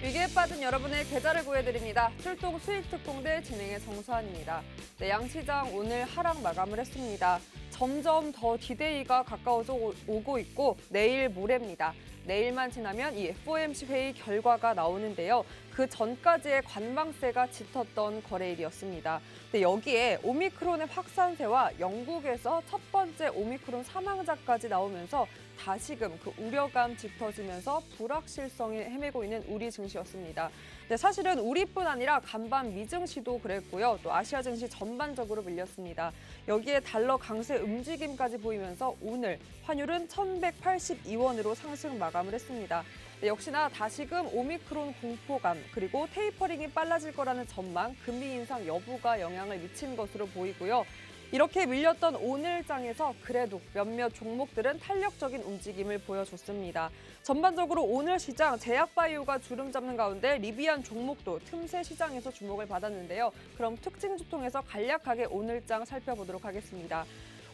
위기에 빠진 여러분의 계좌를 구해드립니다. 출동 수익특공대 진행의 정수환입니다. 네, 양시장 오늘 하락 마감을 했습니다. 점점 더 디데이가 가까워져 오고 있고 내일 모레입니다. 내일만 지나면 이 FOMC 회의 결과가 나오는데요. 그 전까지의 관망세가 짙었던 거래일이었습니다. 근데 여기에 오미크론의 확산세와 영국에서 첫 번째 오미크론 사망자까지 나오면서 다시금 그 우려감 짙어지면서 불확실성이 헤매고 있는 우리 증시였습니다. 근데 사실은 우리뿐 아니라 간밤 미증시도 그랬고요. 또 아시아 증시 전반적으로 밀렸습니다. 여기에 달러 강세 움직임까지 보이면서 오늘 환율은 1,182원으로 상승 마감을 했습니다. 네, 역시나 다시금 오미크론 공포감 그리고 테이퍼링이 빨라질 거라는 전망, 금리 인상 여부가 영향을 미친 것으로 보이고요. 이렇게 밀렸던 오늘장에서 그래도 몇몇 종목들은 탄력적인 움직임을 보여줬습니다. 전반적으로 오늘 시장 제약바이오가 주름 잡는 가운데 리비안 종목도 틈새 시장에서 주목을 받았는데요. 그럼 특징주 통해서 간략하게 오늘장 살펴보도록 하겠습니다.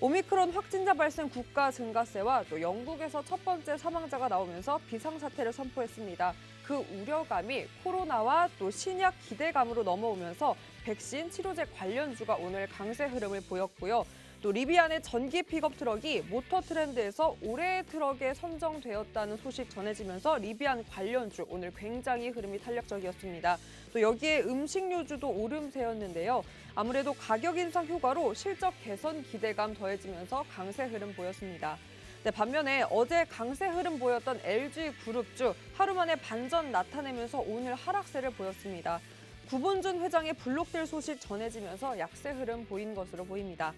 오미크론 확진자 발생 국가 증가세와 또 영국에서 첫 번째 사망자가 나오면서 비상사태를 선포했습니다. 그 우려감이 코로나와 또 신약 기대감으로 넘어오면서 백신, 치료제 관련주가 오늘 강세 흐름을 보였고요. 또 리비안의 전기 픽업 트럭이 모터 트렌드에서 올해의 트럭에 선정되었다는 소식 전해지면서 리비안 관련주 오늘 굉장히 흐름이 탄력적이었습니다. 또 여기에 음식료주도 오름세였는데요. 아무래도 가격 인상 효과로 실적 개선 기대감 더해지면서 강세 흐름 보였습니다. 네, 반면에 어제 강세 흐름 보였던 LG그룹주 하루 만에 반전 나타내면서 오늘 하락세를 보였습니다. 구본준 회장의 불록될 소식 전해지면서 약세 흐름 보인 것으로 보입니다.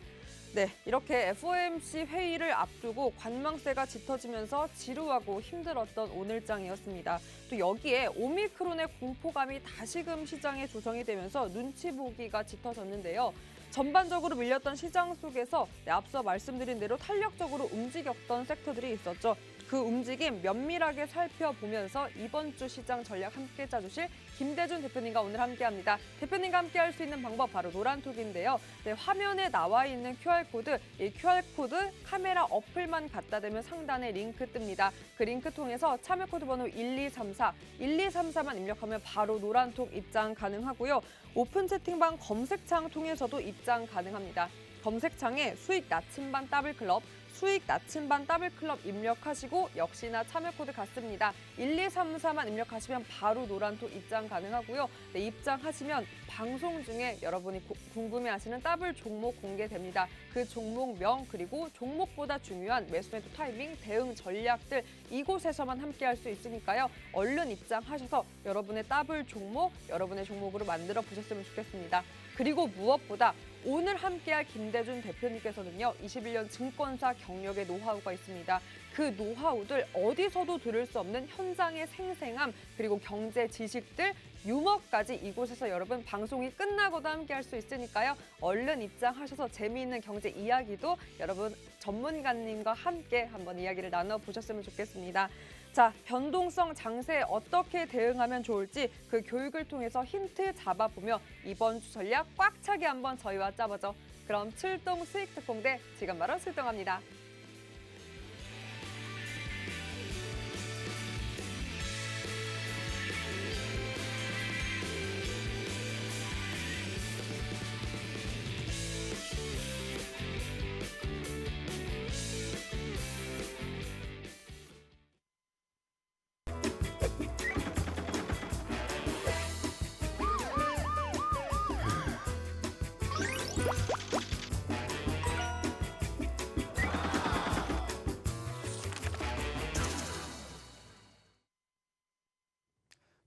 네, 이렇게 FOMC 회의를 앞두고 관망세가 짙어지면서 지루하고 힘들었던 오늘장이었습니다. 또 여기에 오미크론의 공포감이 다시금 시장에 조성이 되면서 눈치 보기가 짙어졌는데요. 전반적으로 밀렸던 시장 속에서 앞서 말씀드린 대로 탄력적으로 움직였던 섹터들이 있었죠. 그 움직임 면밀하게 살펴보면서 이번 주 시장 전략 함께 짜주실 김대준 대표님과 오늘 함께합니다. 대표님과 함께할 수 있는 방법 바로 노란톡인데요. 네, 화면에 나와 있는 QR코드, 이 QR코드 카메라 어플만 갖다 대면 상단에 링크 뜹니다. 그 링크 통해서 참여코드 번호 1234만 입력하면 바로 노란톡 입장 가능하고요. 오픈 채팅방 검색창 통해서도 입장 가능합니다. 검색창에 수익 나침반 더블클럽, 수익 나침반 더블클럽 입력하시고 역시나 참여코드 같습니다. 1234만 입력하시면 바로 노란톡 입장 가능하고요. 네, 입장하시면 방송 중에 여러분이 궁금해하시는 더블 종목 공개됩니다. 그 종목명 그리고 종목보다 중요한 매수매도 타이밍, 대응 전략들 이곳에서만 함께할 수 있으니까요. 얼른 입장하셔서 여러분의 더블 종목, 여러분의 종목으로 만들어 보셨으면 좋겠습니다. 그리고 무엇보다 오늘 함께할 김대준 대표님께서는요. 21년 증권사 경력의 노하우가 있습니다. 그 노하우들 어디서도 들을 수 없는 현장의 생생함 그리고 경제 지식들, 유머까지 이곳에서 여러분 방송이 끝나고도 함께할 수 있으니까요. 얼른 입장하셔서 재미있는 경제 이야기도 여러분 전문가님과 함께 한번 이야기를 나눠보셨으면 좋겠습니다. 자, 변동성 장세에 어떻게 대응하면 좋을지 그 교육을 통해서 힌트 잡아보며 이번 주 전략 꽉 차게 한번 저희와 짜보죠. 그럼 출동 수익특공대 지금 바로 출동합니다.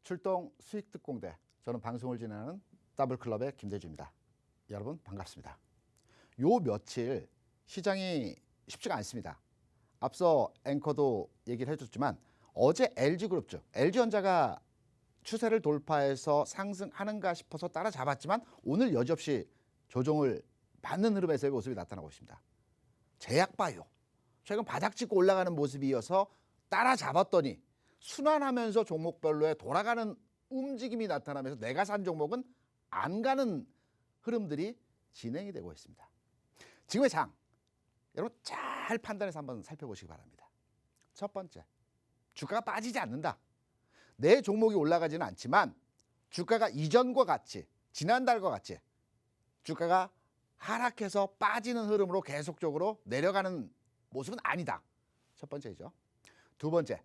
출동 수익특공대, 저는 방송을 진행하는 더블클럽의 김대주입니다. 여러분 반갑습니다. 요 며칠 시장이 쉽지가 않습니다. 앞서 앵커도 얘기를 해줬지만 어제 LG그룹주, LG전자가 추세를 돌파해서 상승하는가 싶어서 따라잡았지만 오늘 여지없이 조정을 받는 흐름에서의 모습이 나타나고 있습니다. 제약바이오, 최근 바닥 찍고 올라가는 모습이 이어서 따라잡았더니 순환하면서 종목별로의 돌아가는 움직임이 나타나면서 내가 산 종목은 안 가는 흐름들이 진행이 되고 있습니다. 지금의 장, 여러분 잘 판단해서 한번 살펴보시기 바랍니다. 첫 번째, 주가가 빠지지 않는다. 내 종목이 올라가지는 않지만 주가가 이전과 같이 지난달과 같이 주가가 하락해서 빠지는 흐름으로 계속적으로 내려가는 모습은 아니다. 첫 번째죠. 두 번째,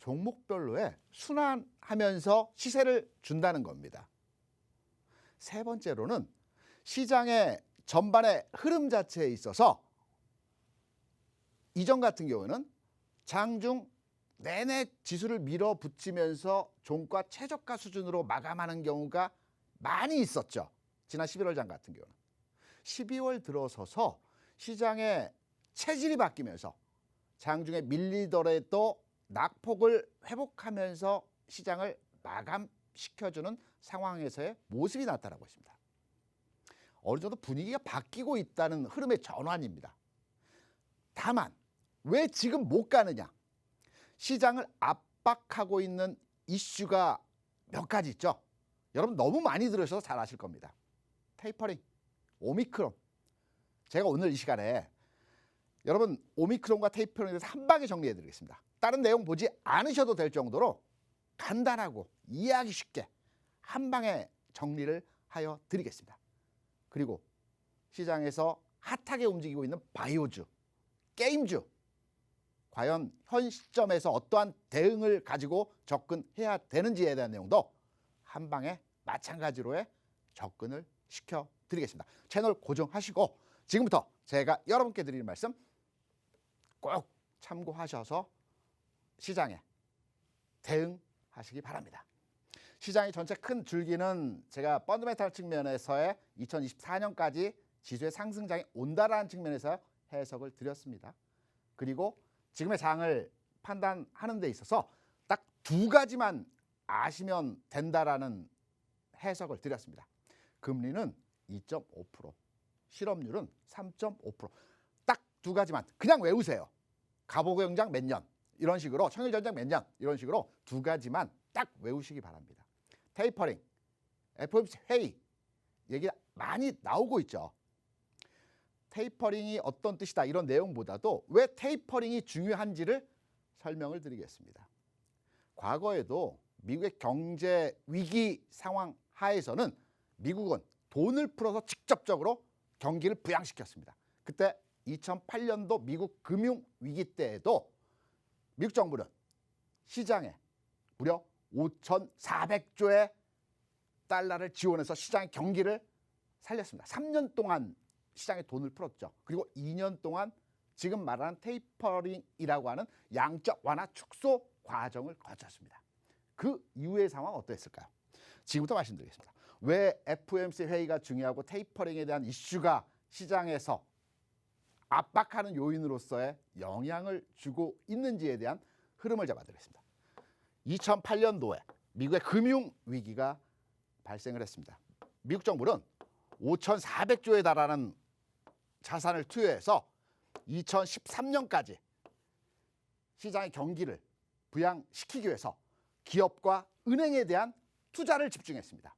종목별로의 순환하면서 시세를 준다는 겁니다. 세 번째로는 시장의 전반의 흐름 자체에 있어서 이전 같은 경우는 장중 내내 지수를 밀어붙이면서 종가 최저가 수준으로 마감하는 경우가 많이 있었죠. 지난 11월 장 같은 경우는. 12월 들어서서 시장의 체질이 바뀌면서 장중에 밀리더라도 낙폭을 회복하면서 시장을 마감시켜주는 상황에서의 모습이 나타나고 있습니다. 어느 정도 분위기가 바뀌고 있다는 흐름의 전환입니다. 다만 왜 지금 못 가느냐? 시장을 압박하고 있는 이슈가 몇 가지 있죠. 여러분 너무 많이 들으셔서 잘 아실 겁니다. 테이퍼링, 오미크론. 제가 오늘 이 시간에 여러분 오미크론과 테이퍼링에 대해서 한 방에 정리해 드리겠습니다. 다른 내용 보지 않으셔도 될 정도로 간단하고 이해하기 쉽게 한 방에 정리를 하여 드리겠습니다. 그리고 시장에서 핫하게 움직이고 있는 바이오주, 게임주, 과연 현 시점에서 어떠한 대응을 가지고 접근해야 되는지에 대한 내용도 한 방에 마찬가지로의 접근을 시켜드리겠습니다. 채널 고정하시고 지금부터 제가 여러분께 드리는 말씀 꼭 참고하셔서 시장에 대응하시기 바랍니다. 시장의 전체 큰 줄기는 제가 펀드멘탈 측면에서의 2024년까지 지수의 상승장이 온다라는 측면에서 해석을 드렸습니다. 그리고 지금의 장을 판단하는 데 있어서 딱 두 가지만 아시면 된다라는 해석을 드렸습니다. 금리는 2.5%, 실업률은 3.5%. 딱 두 가지만 그냥 외우세요. 가보고영장 몇 년 이런 식으로 청일전장 몇 년 이런 식으로 두 가지만 딱 외우시기 바랍니다. 테이퍼링, FOMC 회의 얘기 많이 나오고 있죠. 테이퍼링이 어떤 뜻이다 이런 내용보다도 왜 테이퍼링이 중요한지를 설명을 드리겠습니다. 과거에도 미국의 경제 위기 상황 하에서는 미국은 돈을 풀어서 직접적으로 경기를 부양시켰습니다. 그때 2008년도 미국 금융 위기 때에도 미국 정부는 시장에 무려 5,400조의 달러를 지원해서 시장의 경기를 살렸습니다. 3년 동안 시장에 돈을 풀었죠. 그리고 2년 동안 지금 말하는 테이퍼링이라고 하는 양적 완화 축소 과정을 거쳤습니다. 그 이후의 상황은 어땠을까요? 지금부터 말씀드리겠습니다. 왜 FOMC 회의가 중요하고 테이퍼링에 대한 이슈가 시장에서 압박하는 요인으로서의 영향을 주고 있는지에 대한 흐름을 잡아드리겠습니다. 2008년도에 미국의 금융 위기가 발생을 했습니다. 미국 정부는 5,400조에 달하는 자산을 투여해서 2013년까지 시장의 경기를 부양시키기 위해서 기업과 은행에 대한 투자를 집중했습니다.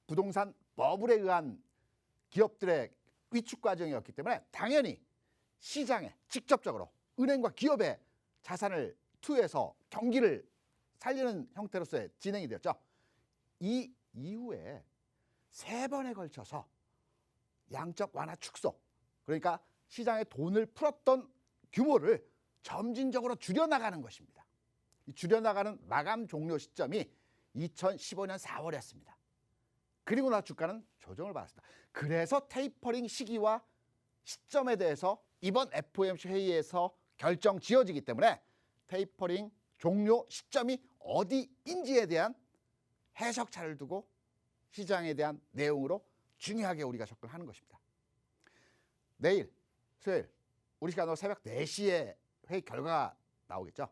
부동산 버블에 의한 기업들의 위축 과정이었기 때문에 당연히 시장에 직접적으로 은행과 기업의 자산을 투여해서 경기를 살리는 형태로서의 진행이 되었죠. 이 이후에 세 번에 걸쳐서 양적 완화 축소, 그러니까 시장에 돈을 풀었던 규모를 점진적으로 줄여나가는 것입니다. 이 줄여나가는 마감 종료 시점이 2015년 4월이었습니다. 그리고 나 주가는 조정을 받았습니다. 그래서 테이퍼링 시기와 시점에 대해서 이번 FOMC 회의에서 결정 지어지기 때문에 테이퍼링 종료 시점이 어디인지에 대한 해석차를 두고 시장에 대한 내용으로 중요하게 우리가 접근하는 것입니다. 내일 수요일 우리 시간으로 새벽 4시에 회의 결과가 나오겠죠.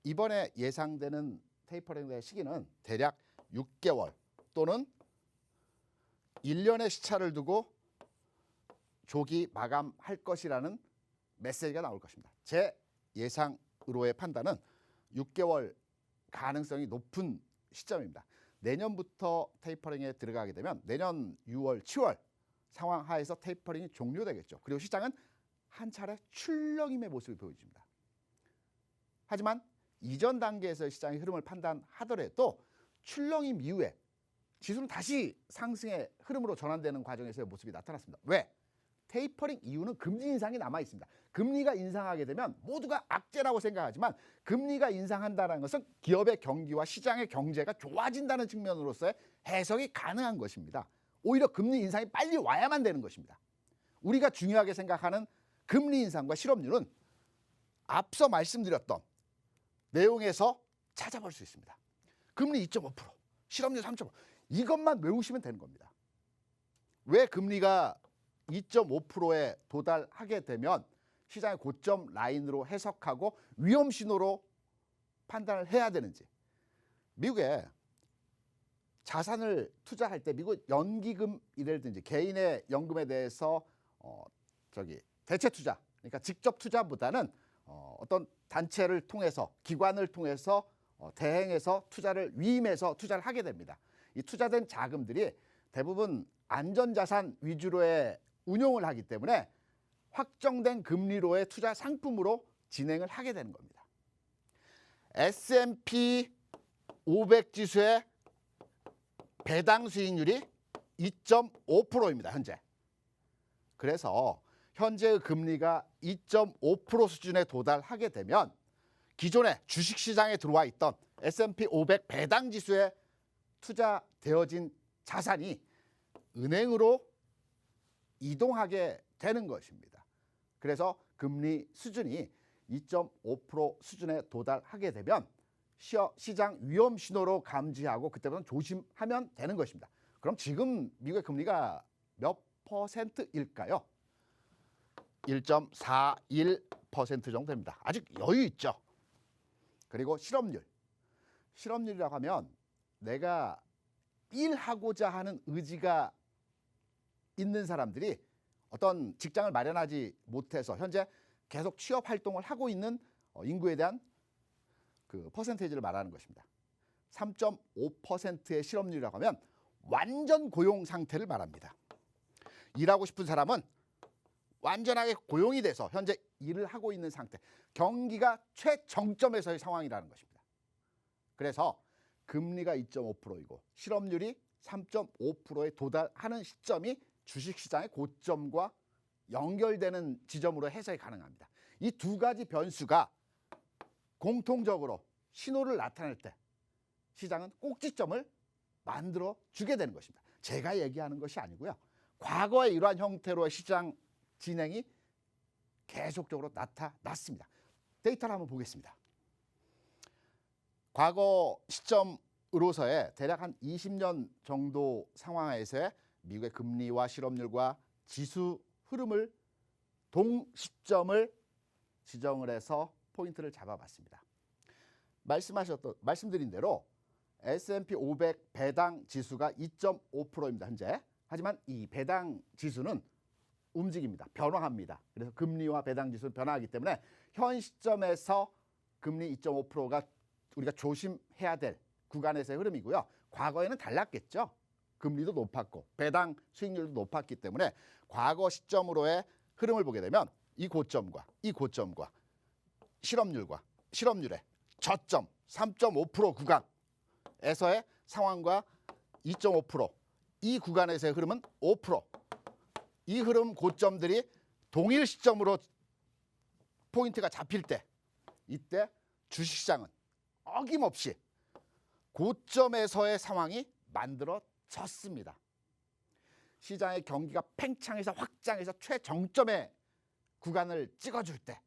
이번에 예상되는 테이퍼링의 시기는 대략 6개월 또는 1년의 시차를 두고 조기 마감할 것이라는 메시지가 나올 것입니다. 제 예상으로의 판단은 6개월 가능성이 높은 시점입니다. 내년부터 테이퍼링에 들어가게 되면 내년 6월, 7월 상황 하에서 테이퍼링이 종료되겠죠. 그리고 시장은 한 차례 출렁임의 모습을 보여줍니다. 하지만 이전 단계에서 시장의 흐름을 판단하더라도 출렁임 이후에 지수는 다시 상승의 흐름으로 전환되는 과정에서의 모습이 나타났습니다. 왜? 테이퍼링 이후는 금리 인상이 남아 있습니다. 금리가 인상하게 되면 모두가 악재라고 생각하지만 금리가 인상한다는 것은 기업의 경기와 시장의 경제가 좋아진다는 측면으로서의 해석이 가능한 것입니다. 오히려 금리 인상이 빨리 와야만 되는 것입니다. 우리가 중요하게 생각하는 금리 인상과 실업률은 앞서 말씀드렸던 내용에서 찾아볼 수 있습니다. 금리 2.5%, 실업률 3.5%, 이것만 외우시면 되는 겁니다. 왜 금리가 2.5%에 도달하게 되면 시장의 고점 라인으로 해석하고 위험 신호로 판단을 해야 되는지. 미국에 자산을 투자할 때 미국 연기금이라든지 개인의 연금에 대해서 대체 투자, 그러니까 직접 투자보다는 어떤 단체를 통해서 기관을 통해서 대행해서 투자를 위임해서 투자를 하게 됩니다. 이 투자된 자금들이 대부분 안전자산 위주로의 운용을 하기 때문에 확정된 금리로의 투자 상품으로 진행을 하게 되는 겁니다. S&P 500 지수의 배당 수익률이 2.5%입니다. 현재. 그래서 현재의 금리가 2.5% 수준에 도달하게 되면 기존에 주식시장에 들어와 있던 S&P 500 배당 지수에 투자되어진 자산이 은행으로 이동하게 되는 것입니다. 그래서 금리 수준이 2.5% 수준에 도달하게 되면 시장 위험 신호로 감지하고 그때부터는 조심하면 되는 것입니다. 그럼 지금 미국의 금리가 몇 %일까요? 1.41% 정도 됩니다. 아직 여유 있죠. 그리고 실업률이라고 하면 내가 일하고자 하는 의지가 있는 사람들이 어떤 직장을 마련하지 못해서 현재 계속 취업 활동을 하고 있는 인구에 대한 그 퍼센테이지를 말하는 것입니다. 3.5%의 실업률이라고 하면 완전 고용 상태를 말합니다. 일하고 싶은 사람은 완전하게 고용이 돼서 현재 일을 하고 있는 상태, 경기가 최정점에서의 상황이라는 것입니다. 그래서 금리가 2.5%이고 실업률이 3.5%에 도달하는 시점이 주식시장의 고점과 연결되는 지점으로 해석이 가능합니다. 이 두 가지 변수가 공통적으로 신호를 나타낼 때 시장은 꼭지점을 만들어 주게 되는 것입니다. 제가 얘기하는 것이 아니고요. 과거에 이러한 형태로의 시장 진행이 계속적으로 나타났습니다. 데이터를 한번 보겠습니다. 과거 시점으로서의 대략 한 20년 정도 상황에서의 미국의 금리와 실업률과 지수 흐름을 동시점을 지정을 해서 포인트를 잡아봤습니다. 말씀드린 대로 S&P 500 배당 지수가 2.5%입니다. 현재. 하지만 이 배당 지수는 움직입니다. 변화합니다. 그래서 금리와 배당 지수는 변화하기 때문에 현 시점에서 금리 2.5%가 우리가 조심해야 될 구간에서의 흐름이고요. 과거에는 달랐겠죠. 금리도 높았고 배당 수익률도 높았기 때문에 과거 시점으로의 흐름을 보게 되면 이 고점과 실업률의 저점 3.5% 구간에서의 상황과 2.5%이 구간에서의 흐름은 5%. 이 흐름 고점들이 동일 시점으로 포인트가 잡힐 때 이때 주식시장은 어김없이 고점에서의 상황이 만들어졌습니다. 시장의 경기가 팽창해서 확장해서 최정점의 구간을 찍어줄 때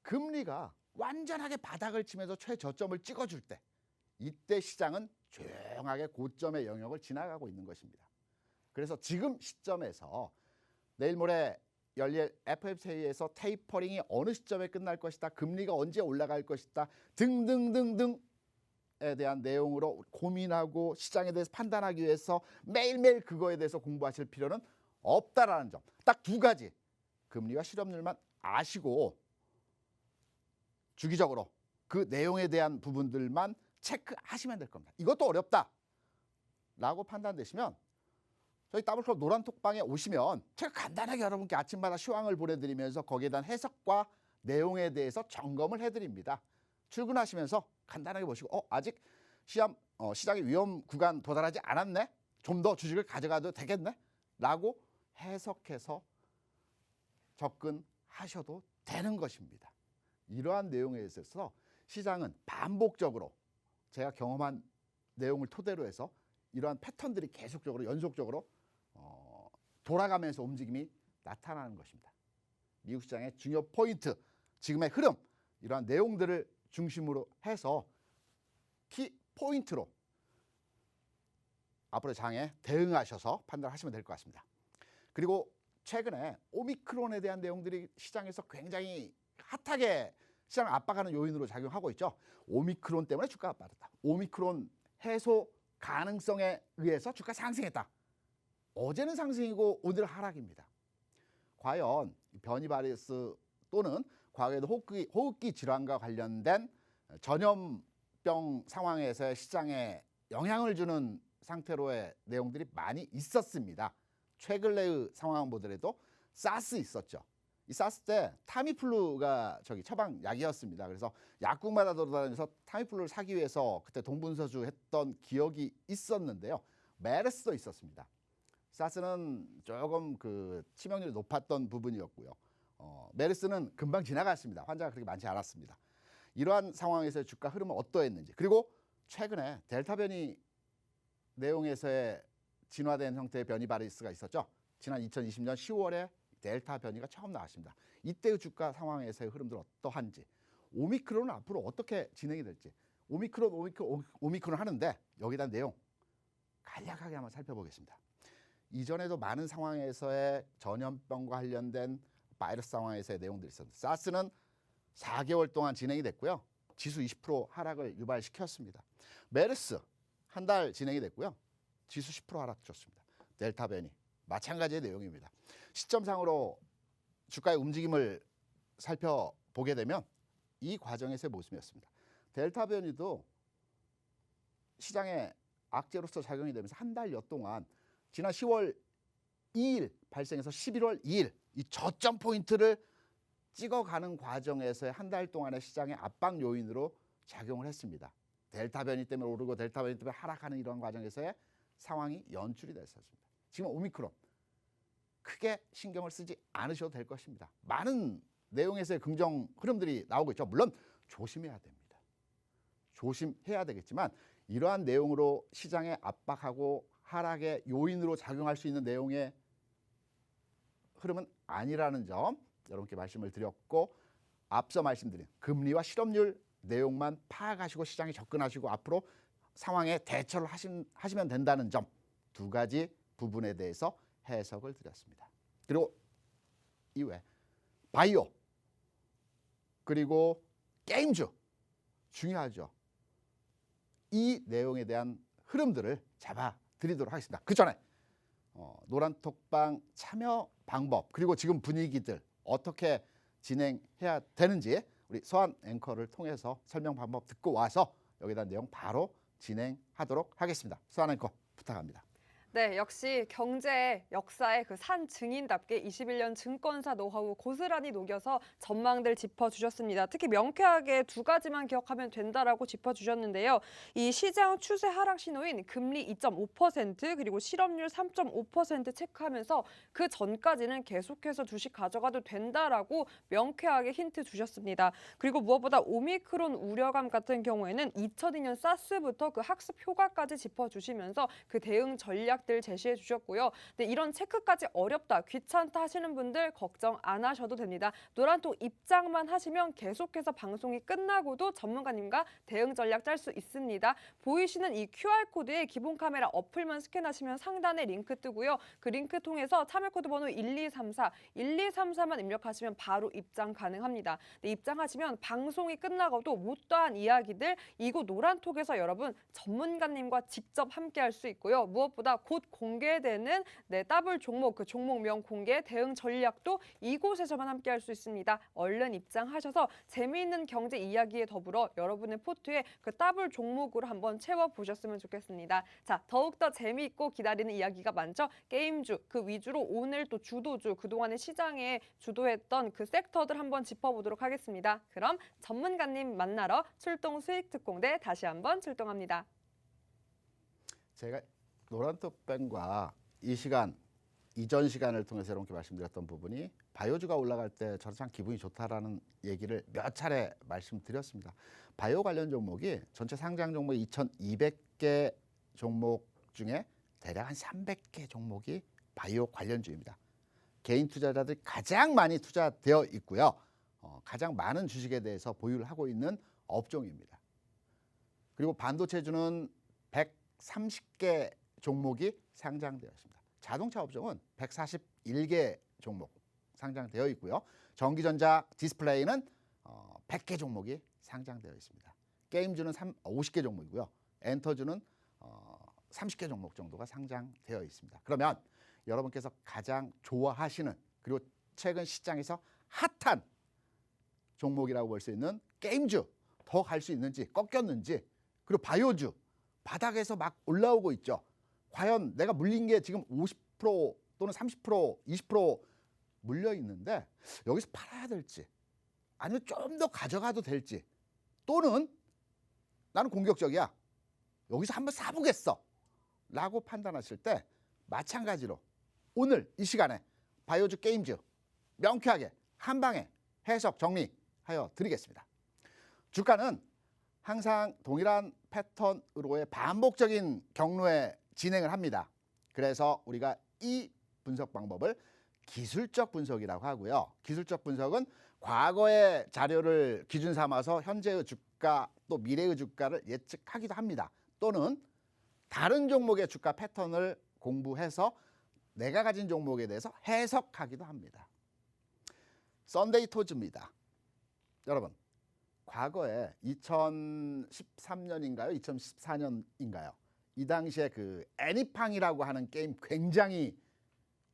금리가 완전하게 바닥을 치면서 최저점을 찍어줄 때 이때 시장은 조용하게 고점의 영역을 지나가고 있는 것입니다. 그래서 지금 시점에서 내일 모레 열릴 FOMC 회의에서 테이퍼링이 어느 시점에 끝날 것이다, 금리가 언제 올라갈 것이다 등등등등에 대한 내용으로 고민하고 시장에 대해서 판단하기 위해서 매일매일 그거에 대해서 공부하실 필요는 없다라는 점. 딱 두 가지, 금리와 실업률만 아시고 주기적으로 그 내용에 대한 부분들만 체크하시면 될 겁니다. 이것도 어렵다라고 판단되시면 저희 더블클럽 노란톡방에 오시면 제가 간단하게 여러분께 아침마다 시황을 보내드리면서 거기에 대한 해석과 내용에 대해서 점검을 해드립니다. 출근하시면서 간단하게 보시고 아직 시장의 위험 구간 도달하지 않았네. 좀 더 주식을 가져가도 되겠네. 라고 해석해서 접근하셔도 되는 것입니다. 이러한 내용에 있어서 시장은 반복적으로 제가 경험한 내용을 토대로 해서 이러한 패턴들이 계속적으로 연속적으로 돌아가면서 움직임이 나타나는 것입니다. 미국 시장의 중요 포인트, 지금의 흐름, 이러한 내용들을 중심으로 해서 키 포인트로 앞으로 장에 대응하셔서 판단하시면 될 것 같습니다. 그리고 최근에 오미크론에 대한 내용들이 시장에서 굉장히 핫하게 시장을 압박하는 요인으로 작용하고 있죠. 오미크론 때문에 주가가 빠졌다. 오미크론 해소 가능성에 의해서 주가 상승했다. 어제는 상승이고 오늘 하락입니다. 과연 변이 바이러스 또는 과거에도 호흡기 질환과 관련된 전염병 상황에서의 시장에 영향을 주는 상태로의 내용들이 많이 있었습니다. 최근의 상황 보더라도 사스 있었죠. 이 사스 때 타미플루가 처방약이었습니다. 그래서 약국마다 돌아다니면서 타미플루를 사기 위해서 그때 동분서주 했던 기억이 있었는데요. 메르스도 있었습니다. 사스는 조금 치명률이 높았던 부분이었고요. 메르스는 금방 지나갔습니다. 환자가 그렇게 많지 않았습니다. 이러한 상황에서의 주가 흐름은 어떠했는지, 그리고 최근에 델타 변이 내용에서의 진화된 형태의 변이 바이러스가 있었죠. 지난 2020년 10월에 델타 변이가 처음 나왔습니다. 이때의 주가 상황에서의 흐름들 어떠한지, 오미크론은 앞으로 어떻게 진행이 될지, 오미크론 하는데 여기다 내용 간략하게 한번 살펴보겠습니다. 이전에도 많은 상황에서의 전염병과 관련된 바이러스 상황에서의 내용들이 있었는데, 사스는 4개월 동안 진행이 됐고요. 지수 20% 하락을 유발시켰습니다. 메르스 한 달 진행이 됐고요. 지수 10% 하락 줬습니다. 델타 변이 마찬가지의 내용입니다. 시점상으로 주가의 움직임을 살펴보게 되면 이 과정에서의 모습이었습니다. 델타 변이도 시장에 악재로서 작용이 되면서 한 달여 동안 지난 10월 2일 발생해서 11월 2일 이 저점 포인트를 찍어가는 과정에서의 한 달 동안의 시장의 압박 요인으로 작용을 했습니다. 델타 변이 때문에 오르고 델타 변이 때문에 하락하는 이런 과정에서의 상황이 연출이 됐었습니다. 지금 오미크론 크게 신경을 쓰지 않으셔도 될 것입니다. 많은 내용에서의 긍정 흐름들이 나오고 있죠. 물론 조심해야 됩니다. 조심해야 되겠지만 이러한 내용으로 시장에 압박하고 하락의 요인으로 작용할 수 있는 내용의 흐름은 아니라는 점 여러분께 말씀을 드렸고, 앞서 말씀드린 금리와 실업률 내용만 파악하시고 시장에 접근하시고 앞으로 상황에 대처를 하시면 된다는 점, 두 가지 부분에 대해서 해석을 드렸습니다. 그리고 이외에 바이오 그리고 게임주 중요하죠. 이 내용에 대한 흐름들을 잡아드리도록 하겠습니다. 그 전에 노란톡방 참여 방법 그리고 지금 분위기들 어떻게 진행해야 되는지 우리 서한 앵커를 통해서 설명 방법 듣고 와서 여기다 내용 바로 진행하도록 하겠습니다. 서한 앵커 부탁합니다. 네, 역시 경제의 역사의 그 산 증인답게 21년 증권사 노하우 고스란히 녹여서 전망들 짚어주셨습니다. 특히 명쾌하게 두 가지만 기억하면 된다라고 짚어주셨는데요. 이 시장 추세 하락 신호인 금리 2.5% 그리고 실업률 3.5% 체크하면서 그 전까지는 계속해서 주식 가져가도 된다라고 명쾌하게 힌트 주셨습니다. 그리고 무엇보다 오미크론 우려감 같은 경우에는 2002년 사스부터 그 학습 효과까지 짚어주시면서 그 대응 전략 들 제시해 주셨고요. 네, 이런 체크까지 어렵다, 귀찮다 하시는 분들 걱정 안 하셔도 됩니다. 노란톡 입장만 하시면 계속해서 방송이 끝나고도 전문가님과 대응 전략 짤 수 있습니다. 보이시는 이 QR코드에 기본 카메라 어플만 스캔하시면 상단에 링크 뜨고요. 그 링크 통해서 참여 코드 번호 1234만 입력하시면 바로 입장 가능합니다. 네, 입장하시면 방송이 끝나고도 못다한 이야기들 이곳 노란톡에서 여러분 전문가님과 직접 함께 할 수 있고요. 무엇보다 곧 공개되는 더블 종목, 그 종목명 공개 대응 전략도 이곳에서만 함께할 수 있습니다. 얼른 입장하셔서 재미있는 경제 이야기에 더불어 여러분의 포트에 그 더블 종목으로 한번 채워보셨으면 좋겠습니다. 자, 더욱더 재미있고 기다리는 이야기가 많죠? 게임주, 그 위주로 오늘 또 주도주, 그동안의 시장에 주도했던 그 섹터들 한번 짚어보도록 하겠습니다. 그럼 전문가님 만나러 출동 수익특공대 다시 한번 출동합니다. 제가 노란톡뱅과 이 시간 이전 시간을 통해서 여러분께 말씀드렸던 부분이 바이오주가 올라갈 때 저는 참 기분이 좋다라는 얘기를 몇 차례 말씀드렸습니다. 바이오 관련 종목이 전체 상장 종목 2,200개 종목 중에 대략 한 300개 종목이 바이오 관련주입니다. 개인 투자자들이 가장 많이 투자되어 있고요. 가장 많은 주식에 대해서 보유를 하고 있는 업종입니다. 그리고 반도체주는 130개 종목이 상장되어 있습니다. 자동차 업종은 141개 종목 상장되어 있고요. 전기전자 디스플레이는 100개 종목이 상장되어 있습니다. 게임주는 50개 종목이고요. 엔터주는 30개 종목 정도가 상장되어 있습니다. 그러면 여러분께서 가장 좋아하시는 그리고 최근 시장에서 핫한 종목이라고 볼 수 있는 게임주 더 갈 수 있는지 꺾였는지 그리고 바이오주 바닥에서 막 올라오고 있죠. 과연 내가 물린 게 지금 50% 또는 30% 20% 물려 있는데 여기서 팔아야 될지 아니면 좀 더 가져가도 될지 또는 나는 공격적이야 여기서 한번 사보겠어 라고 판단하실 때 마찬가지로 오늘 이 시간에 바이오주 게임주 명쾌하게 한 방에 해석 정리하여 드리겠습니다. 주가는 항상 동일한 패턴으로의 반복적인 경로에 진행을 합니다. 그래서 우리가 이 분석 방법을 기술적 분석이라고 하고요. 기술적 분석은 과거의 자료를 기준 삼아서 현재의 주가 또 미래의 주가를 예측하기도 합니다. 또는 다른 종목의 주가 패턴을 공부해서 내가 가진 종목에 대해서 해석하기도 합니다. 썬데이 토즈입니다. 여러분, 과거에 2013년인가요? 2014년인가요? 이 당시에 그 애니팡이라고 하는 게임 굉장히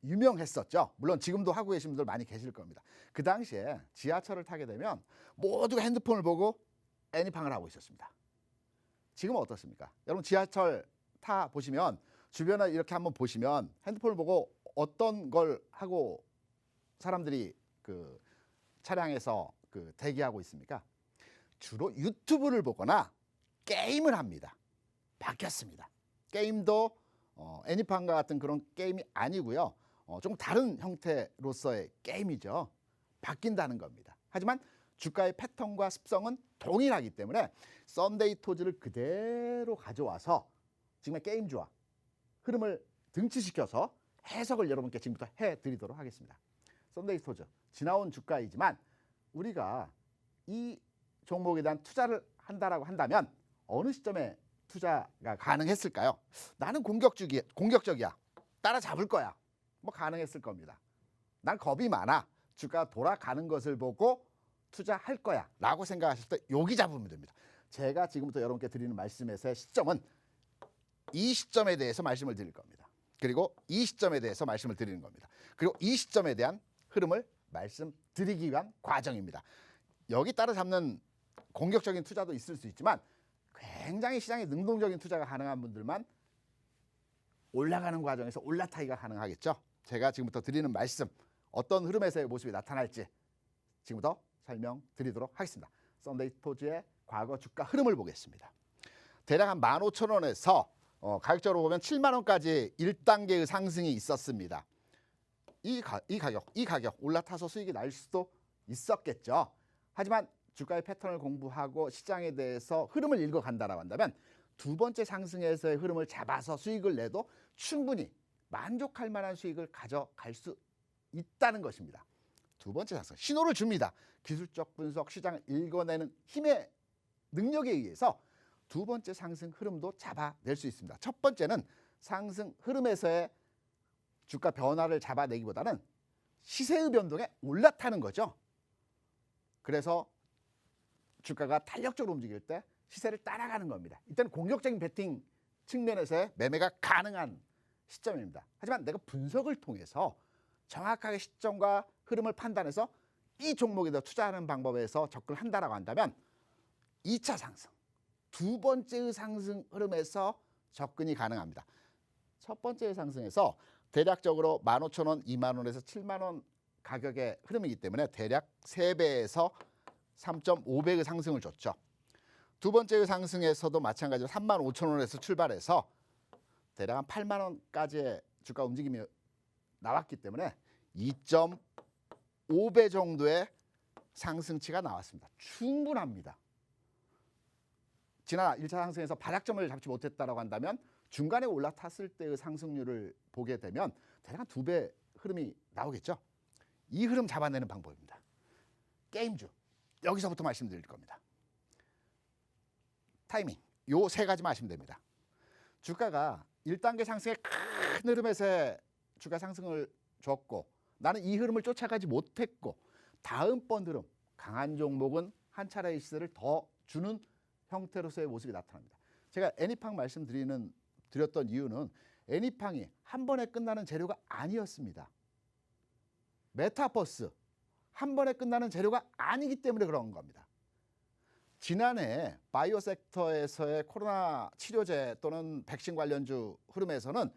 유명했었죠. 물론 지금도 하고 계신 분들 많이 계실 겁니다. 그 당시에 지하철을 타게 되면 모두가 핸드폰을 보고 애니팡을 하고 있었습니다. 지금은 어떻습니까? 여러분 지하철 타 보시면 주변에 이렇게 한번 보시면 핸드폰을 보고 어떤 걸 하고 사람들이 그 차량에서 그 대기하고 있습니까? 주로 유튜브를 보거나 게임을 합니다. 바뀌었습니다. 게임도 애니팡과 같은 그런 게임이 아니고요. 좀 다른 형태로서의 게임이죠. 바뀐다는 겁니다. 하지만 주가의 패턴과 습성은 동일하기 때문에 썬데이 토즈를 그대로 가져와서 지금의 게임주와 흐름을 등치시켜서 해석을 여러분께 지금부터 해드리도록 하겠습니다. 썬데이 토즈, 지나온 주가이지만 우리가 이 종목에 대한 투자를 한다라고 한다면 어느 시점에 투자가 가능했을까요? 나는 공격적이야. 따라잡을 거야. 뭐 가능했을 겁니다. 난 겁이 많아. 주가 돌아가는 것을 보고 투자할 거야 라고 생각하실 때 여기 잡으면 됩니다. 제가 지금부터 여러분께 드리는 말씀에서의 시점은 이 시점에 대해서 말씀을 드릴 겁니다. 그리고 이 시점에 대해서 말씀을 드리는 겁니다. 그리고 이 시점에 대한 흐름을 말씀드리기 위한 과정입니다. 여기 따라잡는 공격적인 투자도 있을 수 있지만 굉장히 시장에 능동적인 투자가 가능한 분들만 올라가는 과정에서 올라타기가 가능하겠죠. 제가 지금부터 드리는 말씀 어떤 흐름에서의 모습이 나타날지 지금부터 설명드리도록 하겠습니다. 썬데이 토즈의 과거 주가 흐름을 보겠습니다. 대략 한 15,000원에서 가격적으로 보면 7만 원까지 1단계의 상승이 있었습니다. 이 가격 올라타서 수익이 날 수도 있었겠죠. 하지만 주가의 패턴을 공부하고 시장에 대해서 흐름을 읽어간다라고 한다면 두 번째 상승에서의 흐름을 잡아서 수익을 내도 충분히 만족할 만한 수익을 가져갈 수 있다는 것입니다. 두 번째 상승, 신호를 줍니다. 기술적 분석, 시장을 읽어내는 힘의 능력에 의해서 두 번째 상승 흐름도 잡아낼 수 있습니다. 첫 번째는 상승 흐름에서의 주가 변화를 잡아내기보다는 시세의 변동에 올라타는 거죠. 그래서 주가가 탄력적으로 움직일 때 시세를 따라가는 겁니다. 이때는 공격적인 베팅 측면에서의 매매가 가능한 시점입니다. 하지만 내가 분석을 통해서 정확하게 시점과 흐름을 판단해서 이 종목에 더 투자하는 방법에서 접근한다라고 한다면 2차 상승, 두 번째의 상승 흐름에서 접근이 가능합니다. 첫 번째의 상승에서 대략적으로 15,000원, 20,000원에서 70,000원 가격의 흐름이기 때문에 대략 3배에서 3.5배의 상승을 줬죠. 두 번째의 상승에서도 마찬가지로 35,000원에서 출발해서 대략 한 8만 원까지의 주가 움직임이 나왔기 때문에 2.5배 정도의 상승치가 나왔습니다. 충분합니다. 지난 1차 상승에서 바닥점을 잡지 못했다라고 한다면 중간에 올라탔을 때의 상승률을 보게 되면 대략 한 2배 흐름이 나오겠죠. 이 흐름 잡아내는 방법입니다. 게임주 여기서부터 말씀드릴 겁니다. 타이밍 요 세 가지만 아시면 됩니다. 주가가 1단계 상승의 큰 흐름에서 주가 상승을 줬고 나는 이 흐름을 쫓아가지 못했고 다음번 흐름 강한 종목은 한 차례의 시세를 더 주는 형태로서의 모습이 나타납니다. 제가 애니팡 드렸던 이유는 애니팡이 한 번에 끝나는 재료가 아니었습니다. 메타버스 한 번에 끝나는 재료가 아니기 때문에 그런 겁니다. 지난해 바이오 섹터에서의 코로나 치료제 또는 백신 관련주 흐름에서는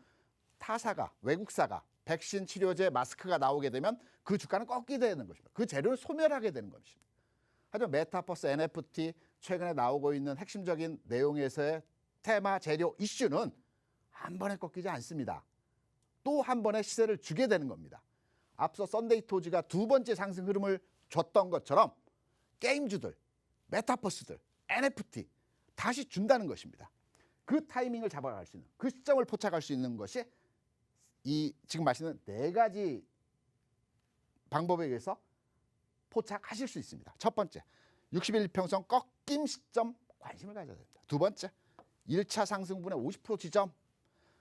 타사가 외국사가 백신 치료제 마스크가 나오게 되면 그 주가는 꺾이게 되는 것입니다. 그 재료를 소멸하게 되는 것입니다. 하지만 메타버스 NFT 최근에 나오고 있는 핵심적인 내용에서의 테마 재료 이슈는 한 번에 꺾이지 않습니다. 또 한 번의 시세를 주게 되는 겁니다. 앞서 썬데이 토지가 두 번째 상승 흐름을 줬던 것처럼 게임주들, 메타버스들, NFT 다시 준다는 것입니다. 그 타이밍을 잡아갈 수 있는, 그 시점을 포착할 수 있는 것이 이 지금 말씀드린 네 가지 방법에 의해서 포착하실 수 있습니다. 첫 번째, 61평선 꺾임 시점 관심을 가져야 됩니다. 두 번째, 1차 상승분의 50% 지점,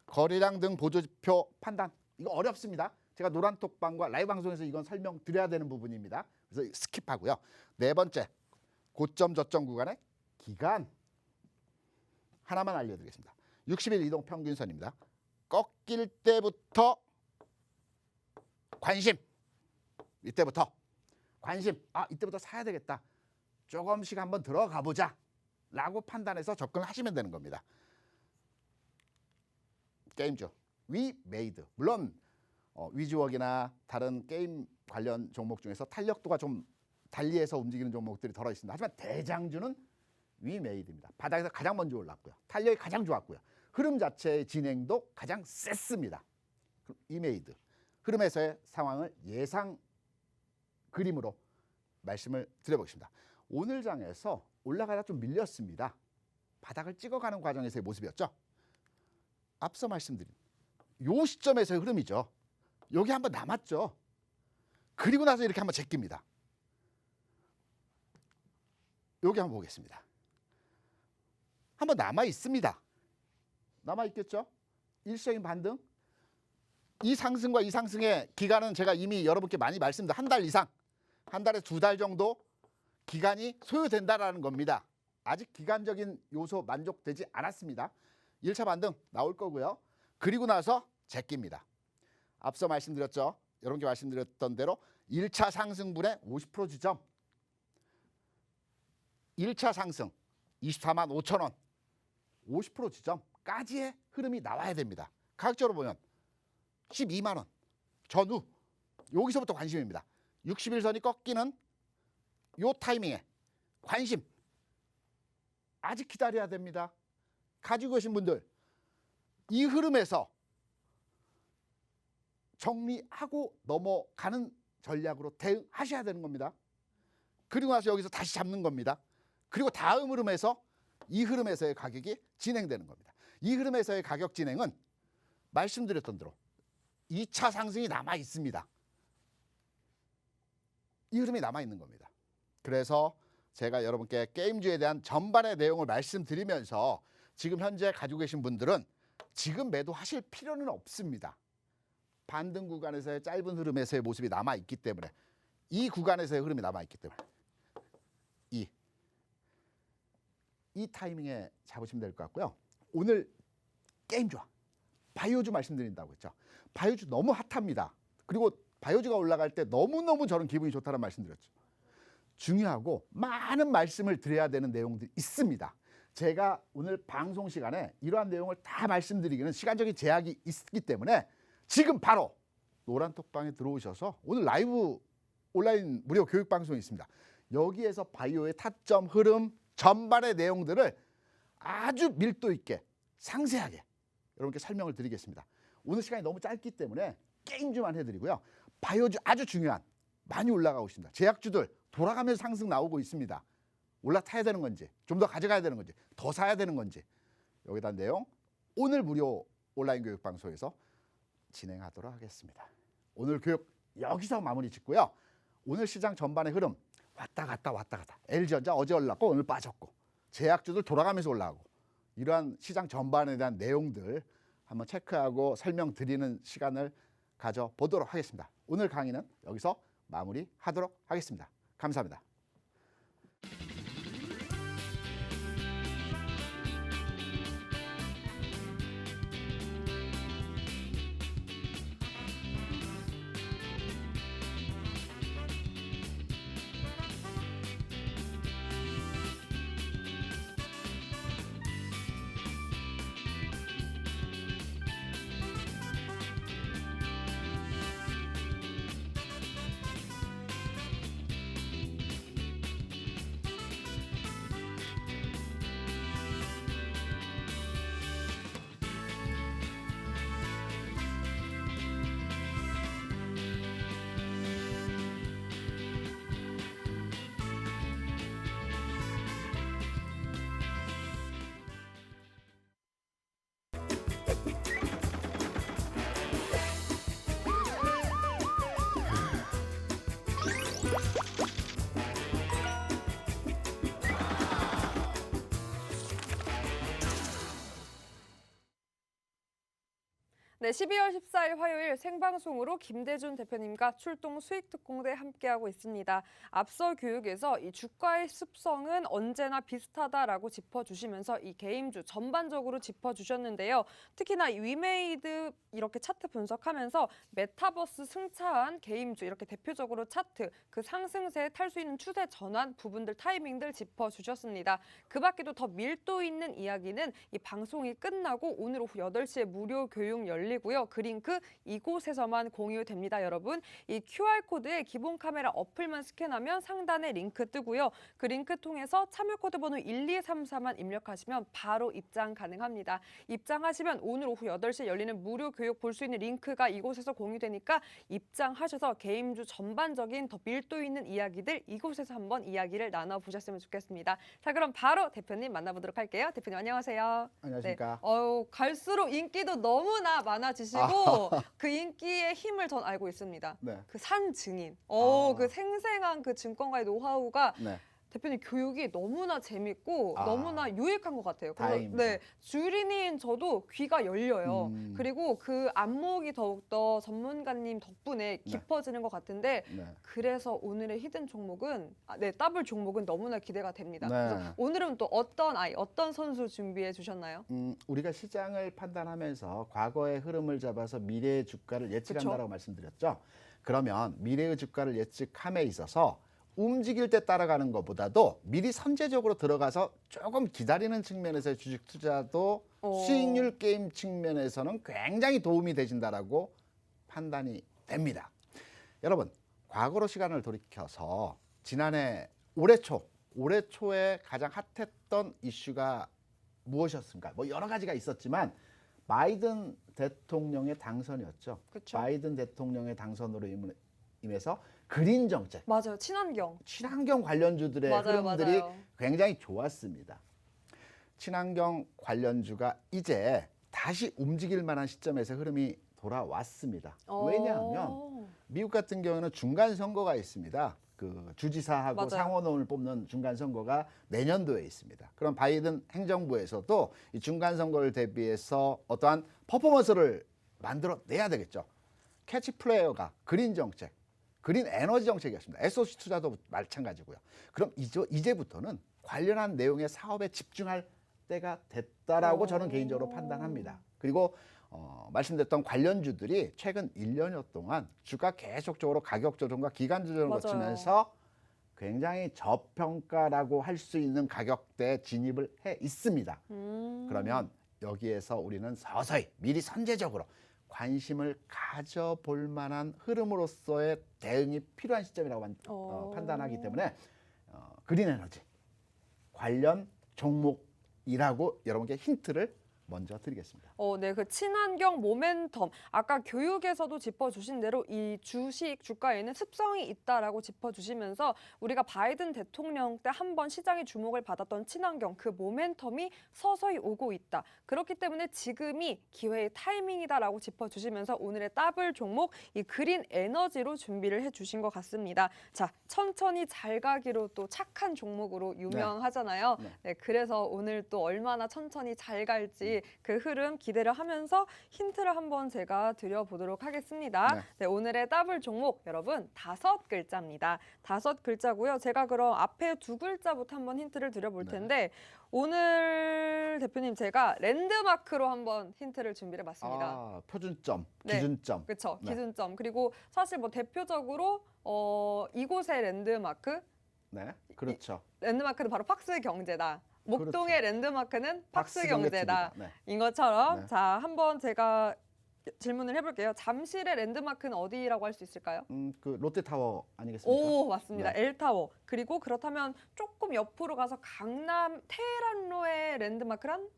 거래량 등 보조지표 판단. 이거 어렵습니다. 제가 노란톡방과 라이브 방송에서 이건 설명드려야 되는 부분입니다. 그래서 스킵하고요. 네 번째, 고점 저점 구간의 기간 하나만 알려드리겠습니다. 60일 이동 평균선입니다. 꺾일 때부터 관심, 이때부터 관심, 이때부터 사야 되겠다. 조금씩 한번 들어가 보자 라고 판단해서 접근하시면 되는 겁니다. 게임주 위메이드, 물론 위즈웍이나 다른 게임 관련 종목 중에서 탄력도가 좀 달리해서 움직이는 종목들이 덜어 있습니다. 하지만 대장주는 위메이드입니다. 바닥에서 가장 먼저 올랐고요. 탄력이 가장 좋았고요. 흐름 자체의 진행도 가장 셌습니다. 위메이드 흐름에서의 상황을 예상 그림으로 말씀을 드려보겠습니다. 오늘 장에서 올라가다 좀 밀렸습니다. 바닥을 찍어가는 과정에서의 모습이었죠. 앞서 말씀드린 요 시점에서의 흐름이죠. 여기 한번 남았죠. 그리고 나서 이렇게 한번 제낍니다. 여기 한번 보겠습니다. 한번 남아 있습니다. 남아 있겠죠? 일시적인 반등. 이 상승과 이 상승의 기간은 제가 이미 여러분께 많이 말씀드린 한 달 이상, 한 달에 2달 정도 기간이 소요된다라는 겁니다. 아직 기간적인 요소 만족되지 않았습니다. 1차 반등 나올 거고요. 그리고 나서 제낍니다. 앞서 말씀드렸죠. 여러분께 말씀드렸던 대로 1차 상승분의 50% 지점. 1차 상승 24만 5천 원. 50% 지점까지의 흐름이 나와야 됩니다. 가격적으로 보면 12만 원 전후 여기서부터 관심입니다. 60일선이 꺾이는 요 타이밍에 관심 아직 기다려야 됩니다. 가지고 계신 분들 이 흐름에서 정리하고 넘어가는 전략으로 대응하셔야 되는 겁니다. 그리고 나서 여기서 다시 잡는 겁니다. 그리고 다음 흐름에서 이 흐름에서의 가격이 진행되는 겁니다. 이 흐름에서의 가격 진행은 말씀드렸던 대로 2차 상승이 남아 있습니다. 이 흐름이 남아 있는 겁니다. 그래서 제가 여러분께 게임주에 대한 전반의 내용을 말씀드리면서 지금 현재 가지고 계신 분들은 지금 매도하실 필요는 없습니다. 반등 구간에서의 짧은 흐름에서의 모습이 남아 있기 때문에 이 구간에서의 흐름이 남아 있기 때문에 이 타이밍에 잡으시면 될 것 같고요. 오늘 게임 좋아 바이오주 말씀드린다고 했죠. 바이오주 너무 핫합니다. 그리고 바이오주가 올라갈 때 너무너무 저는 기분이 좋다는 말씀드렸죠. 중요하고 많은 말씀을 드려야 되는 내용들이 있습니다. 제가 오늘 방송 시간에 이러한 내용을 다 말씀드리기는 시간적인 제약이 있기 때문에 지금 바로 노란톡방에 들어오셔서 오늘 라이브 온라인 무료 교육 방송이 있습니다. 여기에서 바이오의 타점, 흐름, 전반의 내용들을 아주 밀도 있게 상세하게 여러분께 설명을 드리겠습니다. 오늘 시간이 너무 짧기 때문에 게임주만 해드리고요. 바이오주 아주 중요한 많이 올라가고 있습니다. 제약주들 돌아가면서 상승 나오고 있습니다. 올라타야 되는 건지 좀 더 가져가야 되는 건지 더 사야 되는 건지 여기에 대한 내용 오늘 무료 온라인 교육 방송에서 진행하도록 하겠습니다. 오늘 교육 여기서 마무리 짓고요. 오늘 시장 전반의 흐름 왔다 갔다 LG전자 어제 올랐고 오늘 빠졌고 제약주들 돌아가면서 올라가고 이러한 시장 전반에 대한 내용들 한번 체크하고 설명드리는 시간을 가져보도록 하겠습니다. 오늘 강의는 여기서 마무리하도록 하겠습니다. 감사합니다. 네, 12월 14일 화요일 생방송으로 김대준 대표님과 출동 수익특공대 함께하고 있습니다. 앞서 교육에서 이 주가의 습성은 언제나 비슷하다라고 짚어주시면서 이 게임주 전반적으로 짚어주셨는데요. 특히나 이 위메이드 이렇게 차트 분석하면서 메타버스 승차한 게임주 이렇게 대표적으로 차트 그 상승세에 탈 수 있는 추세 전환 부분들 타이밍들 짚어주셨습니다. 그 밖에도 더 밀도 있는 이야기는 이 방송이 끝나고 오늘 오후 8시에 무료 교육 열리고요. 그 링크 이곳에서만 공유됩니다, 여러분. 이 QR코드에 기본 카메라 어플만 스캔하면 상단에 링크 뜨고요. 그 링크 통해서 참여 코드 번호 1234만 입력하시면 바로 입장 가능합니다. 입장하시면 오늘 오후 8시에 열리는 무료 교육 볼 수 있는 링크가 이곳에서 공유되니까 입장하셔서 게임주 전반적인 더 밀도 있는 이야기들 이곳에서 한번 이야기를 나눠보셨으면 좋겠습니다. 자, 그럼 바로 대표님 만나보도록 할게요. 대표님 안녕하세요. 안녕하십니까. 네. 갈수록 인기도 너무나 많아지시고 그 인기의 힘을 전 알고 있습니다. 네. 그 산 증인, 아. 그 생생한 그 증권가의 노하우가 네. 대표님 교육이 너무나 재밌고 아. 너무나 유익한 것 같아요. 그래서 다행입니다. 네, 주린이인 저도 귀가 열려요. 그리고 그 안목이 더욱더 전문가님 덕분에 깊어지는 것 같은데 네. 그래서 오늘의 히든 종목은 더블 종목은 너무나 기대가 됩니다. 네. 그래서 오늘은 또 어떤 선수 준비해 주셨나요? 우리가 시장을 판단하면서 과거의 흐름을 잡아서 미래의 주가를 예측한다라고 말씀드렸죠. 그러면 미래의 주가를 예측함에 있어서 움직일 때 따라가는 것보다도 미리 선제적으로 들어가서 조금 기다리는 측면에서의 주식 투자도 수익률 게임 측면에서는 굉장히 도움이 되신다라고 판단이 됩니다. 여러분, 과거로 시간을 돌이켜서 지난해 올해 초에 가장 핫했던 이슈가 무엇이었습니까? 뭐 여러 가지가 있었지만 바이든 대통령의 당선이었죠. 그쵸? 바이든 대통령의 당선으로 임해서 그린 정책, 맞아요. 친환경 관련주들의 흐름들이 맞아요. 굉장히 좋았습니다. 친환경 관련주가 이제 다시 움직일 만한 시점에서 흐름이 돌아왔습니다. 왜냐하면 미국 같은 경우는 중간 선거가 있습니다. 그 주지사하고 맞아요. 상원의원을 뽑는 중간 선거가 내년도에 있습니다. 그럼 바이든 행정부에서도 이 중간 선거를 대비해서 어떠한 퍼포먼스를 만들어내야 되겠죠. 캐치 플레이어가 그린 정책, 그린 에너지 정책이었습니다. SOC 투자도 마찬가지고요. 그럼 이제부터는 관련한 내용의 사업에 집중할 때가 됐다라고 오. 저는 개인적으로 판단합니다. 그리고 말씀드렸던 관련주들이 최근 1년여 동안 주가 계속적으로 가격 조정과 기간 조정을 맞아요. 거치면서 굉장히 저평가라고 할 수 있는 가격대에 진입을 해 있습니다. 그러면 여기에서 우리는 서서히 미리 선제적으로 관심을 가져볼 만한 흐름으로서의 대응이 필요한 시점이라고 판단하기 때문에 그린에너지 관련 종목이라고 여러분께 힌트를 먼저 드리겠습니다. 네, 그 친환경 모멘텀. 아까 교육에서도 짚어주신 대로 이 주식 주가에는 습성이 있다라고 짚어주시면서 우리가 바이든 대통령 때 한번 시장의 주목을 받았던 친환경 그 모멘텀이 서서히 오고 있다. 그렇기 때문에 지금이 기회의 타이밍이다라고 짚어주시면서 오늘의 더블 종목 이 그린 에너지로 준비를 해주신 것 같습니다. 자, 천천히 잘 가기로 또 착한 종목으로 유명하잖아요. 네, 그래서 오늘 또 얼마나 천천히 잘 갈지 그 흐름 기대를 하면서 힌트를 한번 제가 드려보도록 하겠습니다. 네, 오늘의 더블 종목 여러분 5글자입니다. 5글자고요. 제가 그럼 앞에 2글자부터 한번 힌트를 드려볼 텐데 오늘 대표님 제가 랜드마크로 한번 힌트를 준비를 해봤습니다. 표준점, 네. 기준점. 그렇죠. 네. 기준점. 그리고 사실 뭐 대표적으로 이곳의 랜드마크 네, 그렇죠. 랜드마크는 바로 팍스경제다. 목동의 그렇죠. 랜드마크는 팍스경제 팍스경제다. TV다. 네. 인 것처럼 네. 자 한번 제가 질문을 해볼게요. 잠실의 랜드마크는 어디라고 할 수 있을까요? 그 롯데타워 아니겠습니까? 오 맞습니다. 네. L타워. 그리고 그렇다면 조금 옆으로 가서 강남 테헤란로의 랜드마크란?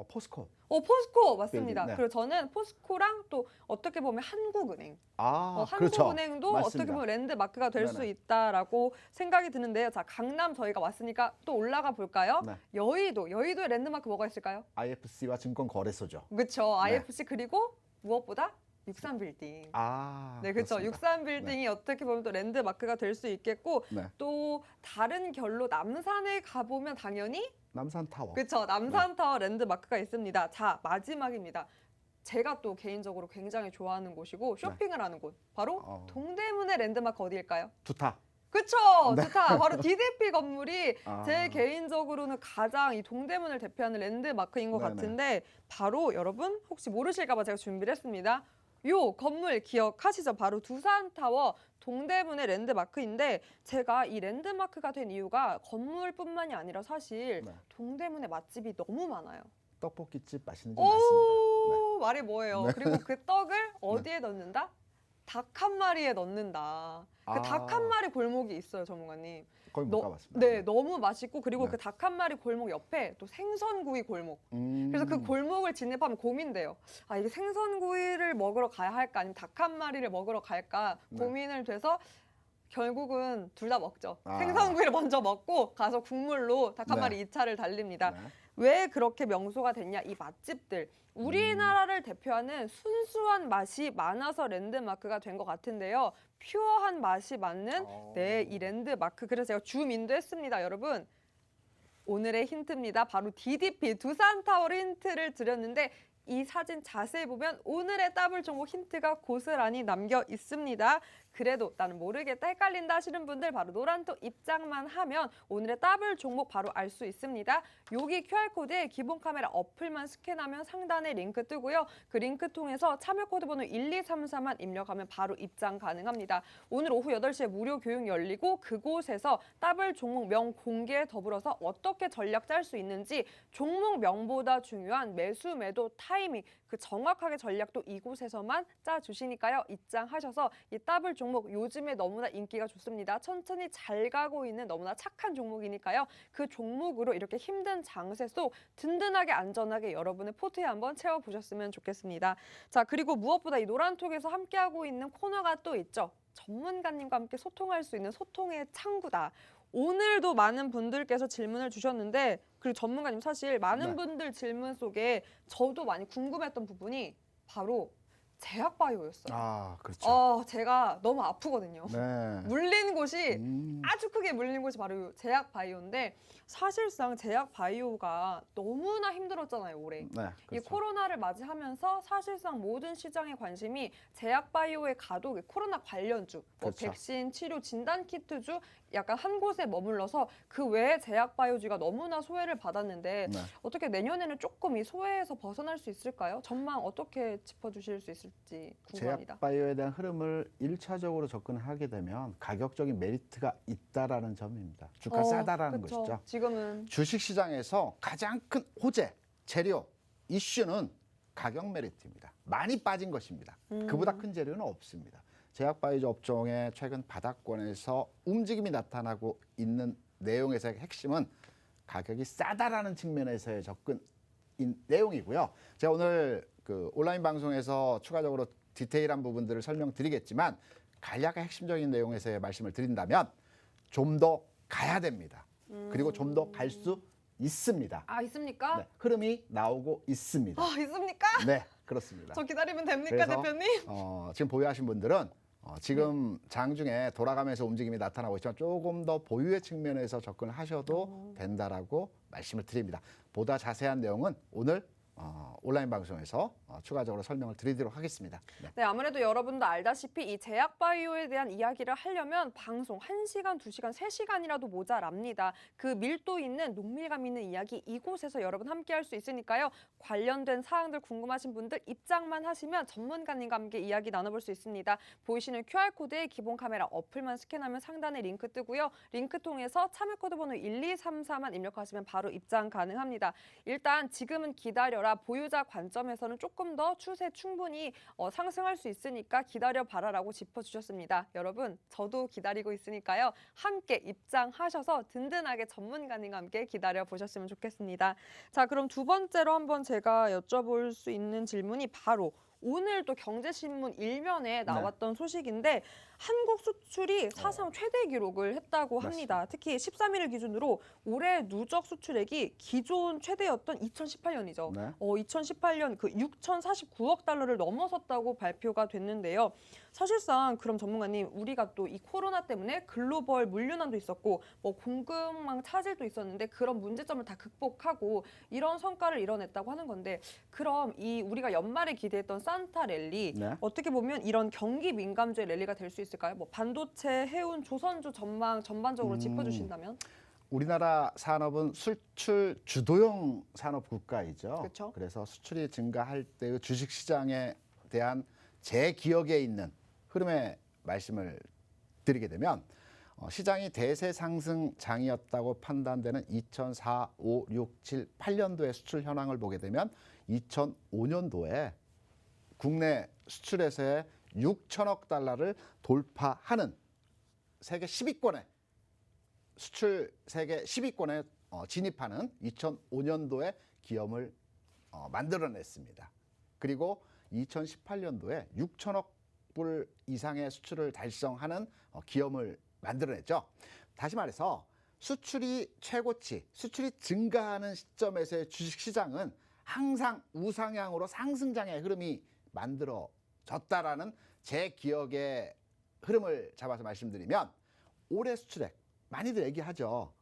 포스코. 포스코 맞습니다. 네. 그리고 저는 포스코랑 또 어떻게 보면 한국은행. 그렇죠. 한국은행도 맞습니다. 어떻게 보면 랜드마크가 될 수 네네. 있다라고 생각이 드는데요. 자 강남 저희가 왔으니까 또 올라가 볼까요? 네. 여의도의 랜드마크 뭐가 있을까요? IFC와 증권거래소죠. 그렇죠. 네. IFC 그리고 무엇보다 63빌딩. 네, 그렇죠. 그렇습니다. 63빌딩이 어떻게 보면 또 랜드마크가 될 수 있겠고 네. 또 다른 결로 남산에 가보면 당연히 남산타워. 그렇죠. 남산타워 랜드마크가 있습니다. 자, 마지막입니다. 제가 또 개인적으로 굉장히 좋아하는 곳이고 쇼핑을 하는 곳. 바로 동대문의 랜드마크 어디일까요? 두타. 그렇죠. 좋다. 바로 DDP 건물이 제 아. 개인적으로는 가장 이 동대문을 대표하는 랜드마크인 것 네네. 같은데 바로 여러분 혹시 모르실까 봐 제가 준비를 했습니다. 요 건물 기억하시죠? 바로 두산타워 동대문의 랜드마크인데 제가 이 랜드마크가 된 이유가 건물뿐만이 아니라 사실 네. 동대문에 맛집이 너무 많아요. 떡볶이집 맛있는 집 많습니다. 말이 뭐예요? 네. 그리고 그 떡을 어디에 넣는다? 닭 한 마리에 넣는다. 그 닭 한 마리 골목이 있어요, 전문가님. 거의 못 가봤습니다. 네, 너무 맛있고 그리고 네. 그 닭 한 마리 골목 옆에 또 생선구이 골목. 그래서 그 골목을 진입하면 고민돼요. 이게 생선구이를 먹으러 가야 할까 아니면 닭 한 마리를 먹으러 갈까 고민을 돼서 결국은 둘 다 먹죠. 생선구이를 먼저 먹고 가서 국물로 닭 한 마리 2차를 달립니다. 네. 왜 그렇게 명소가 됐냐? 이 맛집들. 우리나라를 대표하는 순수한 맛이 많아서 랜드마크가 된 것 같은데요. 퓨어한 맛이 맞는 이 랜드마크. 그래서 제가 줌인도 했습니다, 여러분. 오늘의 힌트입니다. 바로 DDP 두산타워를 힌트를 드렸는데 이 사진 자세히 보면 오늘의 더블 종목 힌트가 고스란히 남겨 있습니다. 그래도 나는 모르겠다 헷갈린다 하시는 분들 바로 노란톡 입장만 하면 오늘의 더블 종목 바로 알 수 있습니다. 여기 QR코드에 기본 카메라 어플만 스캔하면 상단에 링크 뜨고요. 그 링크 통해서 참여 코드 번호 1234만 입력하면 바로 입장 가능합니다. 오늘 오후 8시에 무료 교육 열리고 그곳에서 더블 종목 명 공개에 더불어서 어떻게 전략 짤 수 있는지 종목 명보다 중요한 매수 매도 타이밍 그 정확하게 전략도 이곳에서만 짜주시니까요. 입장하셔서 이 더블 종목 요즘에 너무나 인기가 좋습니다. 천천히 잘 가고 있는 너무나 착한 종목이니까요. 그 종목으로 이렇게 힘든 장세 속 든든하게 안전하게 여러분의 포트에 한번 채워보셨으면 좋겠습니다. 자, 그리고 무엇보다 이 노란톡에서 함께하고 있는 코너가 또 있죠. 전문가님과 함께 소통할 수 있는 소통의 창구다. 오늘도 많은 분들께서 질문을 주셨는데 그리고 전문가님 사실 많은 분들 질문 속에 저도 많이 궁금했던 부분이 바로 제약바이오였어요. 아, 그렇죠. 제가 너무 아프거든요. 네. 물린 곳이 음, 아주 크게 물린 곳이 바로 제약바이오인데 사실상 제약바이오가 너무나 힘들었잖아요, 올해. 네, 이 그렇죠. 코로나를 맞이하면서 사실상 모든 시장의 관심이 제약바이오에 가도 코로나 관련주, 뭐 그렇죠. 백신, 치료, 진단키트주 약간 한 곳에 머물러서 그 외에 제약바이오주가 너무나 소외를 받았는데 네. 어떻게 내년에는 조금 이 소외에서 벗어날 수 있을까요? 전망 어떻게 짚어주실 수 있을지 궁금합니다. 제약바이오에 대한 흐름을 1차적으로 접근하게 되면 가격적인 메리트가 있다라는 점입니다. 주가 싸다라는 그쵸. 것이죠. 지금은 주식시장에서 가장 큰 호재, 재료, 이슈는 가격 메리트입니다. 많이 빠진 것입니다. 그보다 큰 재료는 없습니다. 제약바이오 업종의 최근 바닥권에서 움직임이 나타나고 있는 내용에서의 핵심은 가격이 싸다라는 측면에서의 접근인 내용이고요. 제가 오늘 그 온라인 방송에서 추가적으로 디테일한 부분들을 설명드리겠지만 간략한 핵심적인 내용에서의 말씀을 드린다면 좀 더 가야 됩니다. 그리고 좀 더 갈 수 있습니다. 있습니까? 네, 흐름이 나오고 있습니다. 있습니까? 네, 그렇습니다. 저 기다리면 됩니까, 그래서, 대표님? 지금 보유하신 분들은 지금 장중에 돌아가면서 움직임이 나타나고 있지만 조금 더 보유의 측면에서 접근하셔도 된다라고 말씀을 드립니다. 보다 자세한 내용은 오늘 온라인 방송에서 추가적으로 설명을 드리도록 하겠습니다. 네. 네, 아무래도 여러분도 알다시피 이 제약바이오에 대한 이야기를 하려면 방송 1시간, 2시간, 3시간이라도 모자랍니다. 그 밀도 있는 농밀감 있는 이야기 이곳에서 여러분 함께 할 수 있으니까요. 관련된 사항들 궁금하신 분들 입장만 하시면 전문가님과 함께 이야기 나눠볼 수 있습니다. 보이시는 QR코드에 기본 카메라 어플만 스캔하면 상단에 링크 뜨고요. 링크 통해서 참여코드 번호 1234만 입력하시면 바로 입장 가능합니다. 일단 지금은 기다려라. 보유자 관점에서는 조금 더 추세 충분히 상승할 수 있으니까 기다려봐라라고 짚어주셨습니다. 여러분, 저도 기다리고 있으니까요. 함께 입장하셔서 든든하게 전문가님과 함께 기다려보셨으면 좋겠습니다. 자, 그럼 두 번째로 한번 제가 여쭤볼 수 있는 질문이 바로 오늘도 경제신문 일면에 나왔던 소식인데 한국 수출이 사상 최대 기록을 했다고 합니다. 특히 13일을 기준으로 올해 누적 수출액이 기존 최대였던 2018년이죠. 네. 2018년 그 6,049억 달러를 넘어섰다고 발표가 됐는데요. 사실상 그럼 전문가님 우리가 또 이 코로나 때문에 글로벌 물류난도 있었고 뭐 공급망 차질도 있었는데 그런 문제점을 다 극복하고 이런 성과를 이뤄냈다고 하는 건데 그럼 이 우리가 연말에 기대했던 산타 랠리 네. 어떻게 보면 이런 경기 민감주의 랠리가 될 수 있을까요? 뭐 반도체, 해운, 조선주 전망 전반적으로 짚어주신다면? 우리나라 산업은 수출 주도형 산업 국가이죠. 그렇죠. 그래서 수출이 증가할 때의 주식시장에 대한 제 기억에 있는 흐름의 말씀을 드리게 되면 시장이 대세 상승장이었다고 판단되는 2004, 5, 6, 7, 8년도의 수출 현황을 보게 되면 2005년도에 국내 수출에서의 6천억 달러를 돌파하는 세계 10위권에 수출 세계 10위권에 진입하는 2005년도에 기염을 만들어냈습니다. 그리고 2018년도에 6천억 불 이상의 수출을 달성하는 기염을 만들어냈죠. 다시 말해서 수출이 최고치, 수출이 증가하는 시점에서의 주식시장은 항상 우상향으로 상승장의 흐름이 만들어졌다라는 제 기억의 흐름을 잡아서 말씀드리면 올해 수출액 많이들 얘기하죠.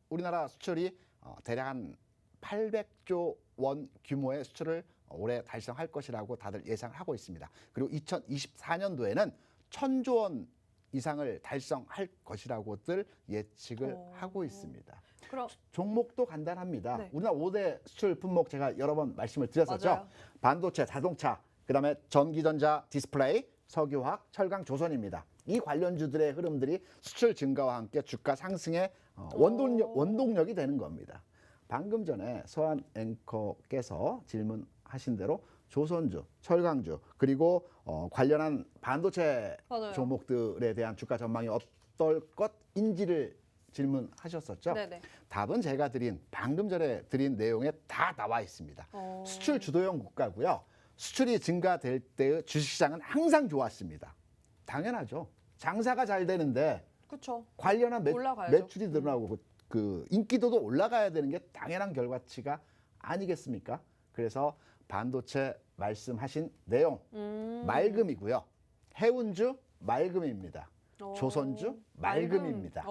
우리나라 수출이 대략 한 800조 원 규모의 수출을 올해 달성할 것이라고 다들 예상하고 있습니다. 그리고 2024년도에는 1,000조 원 이상을 달성할 것이라고들 예측을 하고 있습니다. 그럼 종목도 간단합니다. 네. 우리나라 5대 수출 품목 제가 여러 번 말씀을 드렸었죠. 맞아요. 반도체, 자동차, 그다음에 전기전자, 디스플레이, 석유화학, 철강, 조선입니다. 이 관련주들의 흐름들이 수출 증가와 함께 주가 상승의 원동력이 되는 겁니다. 방금 전에 서한 앵커께서 질문하신 대로 조선주, 철강주 그리고 관련한 반도체 맞아요. 종목들에 대한 주가 전망이 어떨 것인지를 질문하셨었죠. 네네. 답은 제가 방금 전에 드린 내용에 다 나와 있습니다. 수출 주도형 국가고요. 수출이 증가될 때의 주식시장은 항상 좋았습니다. 당연하죠. 장사가 잘 되는데 그렇죠. 관련한 올라가야죠. 매출이 늘어나고 그 인기도도 올라가야 되는 게 당연한 결과치가 아니겠습니까? 그래서 반도체, 말씀하신 내용 맑음이고요. 해운주 맑음입니다. 조선주 맑음입니다.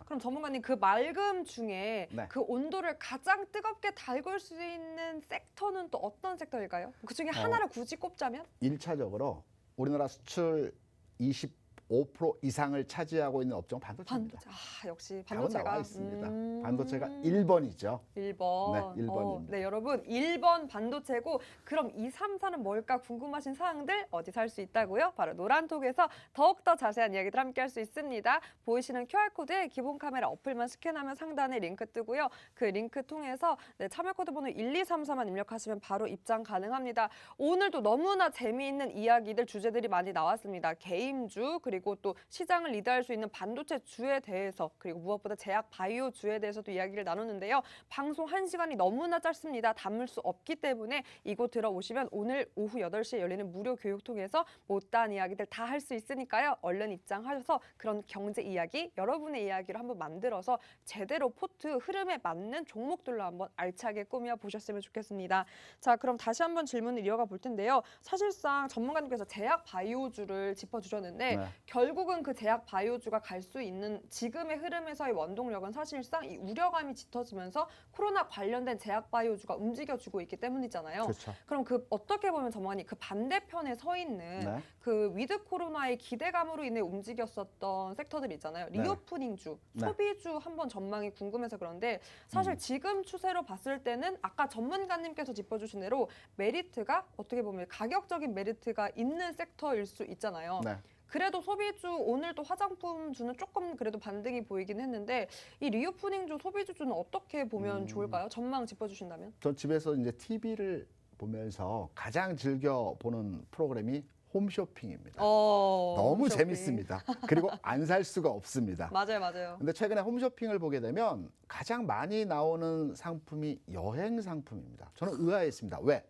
그럼 전문가님 그 맑음 중에 네. 그 온도를 가장 뜨겁게 달굴 수 있는 섹터는 또 어떤 섹터일까요? 그 중에 하나를 굳이 꼽자면? 1차적으로 우리나라 수출 25% 이상을 차지하고 있는 업종은 반도체입니다. 역시 답은 반도체가 나와 있습니다. 반도체가 1번이죠. 1번. 네, 1번입니다. 네, 여러분 1번 반도체고 그럼 2, 3, 4는 뭘까 궁금하신 사항들 어디 살 수 있다고요? 바로 노란톡에서 더욱더 자세한 이야기들 함께 할 수 있습니다. 보이시는 QR코드에 기본 카메라 어플만 스캔하면 상단에 링크 뜨고요. 그 링크 통해서 참여 코드 번호 1234만 입력하시면 바로 입장 가능합니다. 오늘도 너무나 재미있는 이야기들 주제들이 많이 나왔습니다. 게임주 그리고 또 시장을 리드할 수 있는 반도체 주에 대해서 그리고 무엇보다 제약 바이오 주에 대해서도 이야기를 나눴는데요. 방송 1시간이 너무나 짧습니다. 담을 수 없기 때문에 이곳 들어오시면 오늘 오후 8시에 열리는 무료 교육 통해서 못다한 이야기들 다 할 수 있으니까요. 얼른 입장하셔서 그런 경제 이야기, 여러분의 이야기로 한번 만들어서 제대로 포트 흐름에 맞는 종목들로 한번 알차게 꾸며 보셨으면 좋겠습니다. 자, 그럼 다시 한번 질문을 이어가 볼 텐데요. 사실상 전문가님께서 제약 바이오주를 짚어주셨는데 네. 결국은 그 제약 바이오주가 갈 수 있는 지금의 흐름에서의 원동력은 사실상 이 우려감이 짙어지면서 코로나 관련된 제약 바이오주가 움직여주고 있기 때문이잖아요. 그렇죠. 그럼 그 어떻게 보면 전문가님 그 반대편에 서 있는 네. 그 위드 코로나의 기대감으로 인해 움직였었던 섹터들 있잖아요. 네. 리오프닝주, 네. 소비주 한번 전망이 궁금해서 그런데 사실 지금 추세로 봤을 때는 아까 전문가님께서 짚어주신 대로 메리트가 어떻게 보면 가격적인 메리트가 있는 섹터일 수 있잖아요. 네. 그래도 소비주 오늘도 화장품주는 조금 그래도 반등이 보이긴 했는데 이 리오프닝주 소비주주는 어떻게 보면 좋을까요? 전망 짚어주신다면? 전 집에서 이제 TV를 보면서 가장 즐겨 보는 프로그램이 홈쇼핑입니다. 너무 홈쇼핑. 재밌습니다. 그리고 안 살 수가 없습니다. 맞아요. 근데 최근에 홈쇼핑을 보게 되면 가장 많이 나오는 상품이 여행 상품입니다. 저는 의아했습니다. 왜?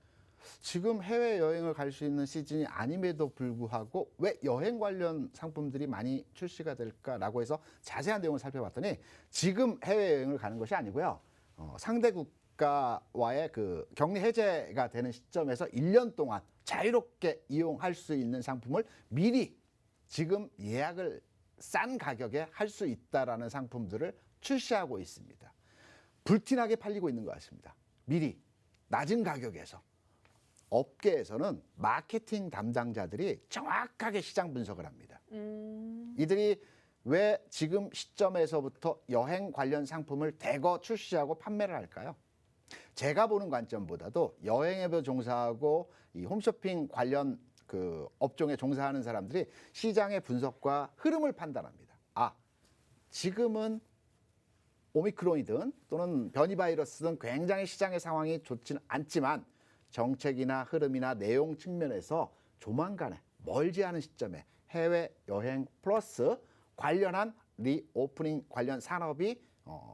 지금 해외여행을 갈 수 있는 시즌이 아님에도 불구하고 왜 여행 관련 상품들이 많이 출시가 될까라고 해서 자세한 내용을 살펴봤더니 지금 해외여행을 가는 것이 아니고요. 상대 국가와의 그 격리 해제가 되는 시점에서 1년 동안 자유롭게 이용할 수 있는 상품을 미리 지금 예약을 싼 가격에 할 수 있다라는 상품들을 출시하고 있습니다. 불티나게 팔리고 있는 것 같습니다. 미리 낮은 가격에서. 업계에서는 마케팅 담당자들이 정확하게 시장 분석을 합니다. 이들이 왜 지금 시점에서부터 여행 관련 상품을 대거 출시하고 판매를 할까요? 제가 보는 관점보다도 여행에 종사하고 이 홈쇼핑 관련 그 업종에 종사하는 사람들이 시장의 분석과 흐름을 판단합니다. 지금은 오미크론이든 또는 변이 바이러스든 굉장히 시장의 상황이 좋지는 않지만 정책이나 흐름이나 내용 측면에서 조만간에 멀지 않은 시점에 해외여행 플러스 관련한 리오프닝 관련 산업이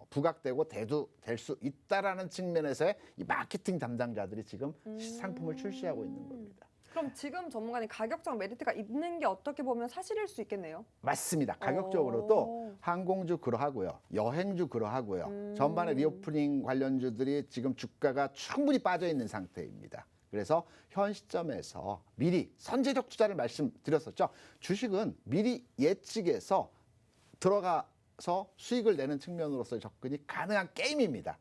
부각되고 대두될 수 있다라는 측면에서의 이 마케팅 담당자들이 지금 상품을 출시하고 있는 겁니다. 그럼 지금 전문가님 가격적 메리트가 있는 게 어떻게 보면 사실일 수 있겠네요. 맞습니다. 가격적으로도 항공주 그러하고요. 여행주 그러하고요. 전반에 리오프닝 관련주들이 지금 주가가 충분히 빠져 있는 상태입니다. 그래서 현 시점에서 미리 선제적 투자를 말씀드렸었죠. 주식은 미리 예측해서 들어가서 수익을 내는 측면으로서 접근이 가능한 게임입니다.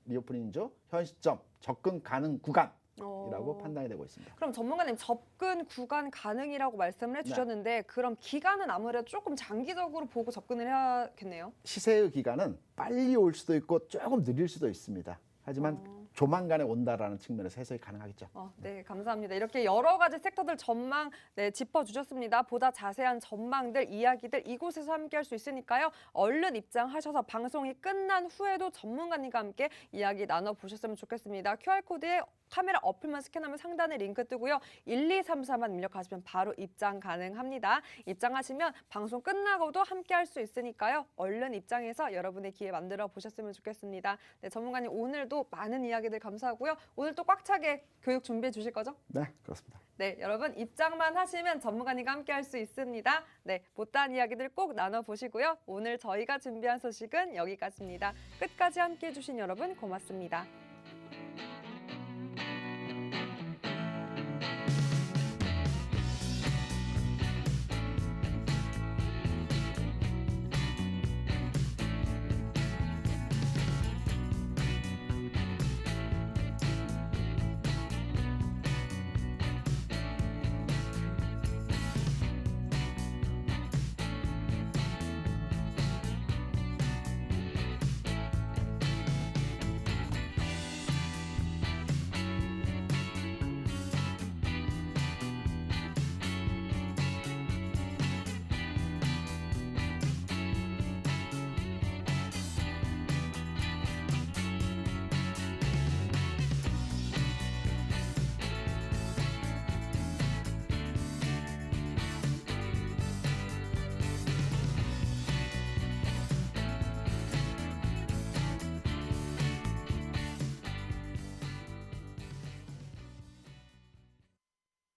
리오프닝주 현 시점 접근 가능 구간이라고 판단이 되고 있습니다. 그럼 전문가님 접근 구간 가능이라고 말씀을 해주셨는데 그럼 기간은 아무래도 조금 장기적으로 보고 접근을 해야겠네요. 시세의 기간은 빨리 올 수도 있고 조금 느릴 수도 있습니다. 하지만 조만간에 온다라는 측면에서 해석이 가능하겠죠. 네, 감사합니다. 이렇게 여러 가지 섹터들 전망 짚어주셨습니다. 보다 자세한 전망들, 이야기들 이곳에서 함께할 수 있으니까요. 얼른 입장하셔서 방송이 끝난 후에도 전문가님과 함께 이야기 나눠보셨으면 좋겠습니다. QR코드에 카메라 어플만 스캔하면 상단에 링크 뜨고요. 1234만 입력하시면 바로 입장 가능합니다. 입장하시면 방송 끝나고도 함께할 수 있으니까요. 얼른 입장해서 여러분의 기회 만들어 보셨으면 좋겠습니다. 네, 전문가님 오늘도 많은 이야기들 감사하고요. 오늘 또 꽉 차게 교육 준비해 주실 거죠? 네, 그렇습니다. 네, 여러분 입장만 하시면 전문가님과 함께할 수 있습니다. 네, 못다한 이야기들 꼭 나눠보시고요. 오늘 저희가 준비한 소식은 여기까지입니다. 끝까지 함께해 주신 여러분 고맙습니다.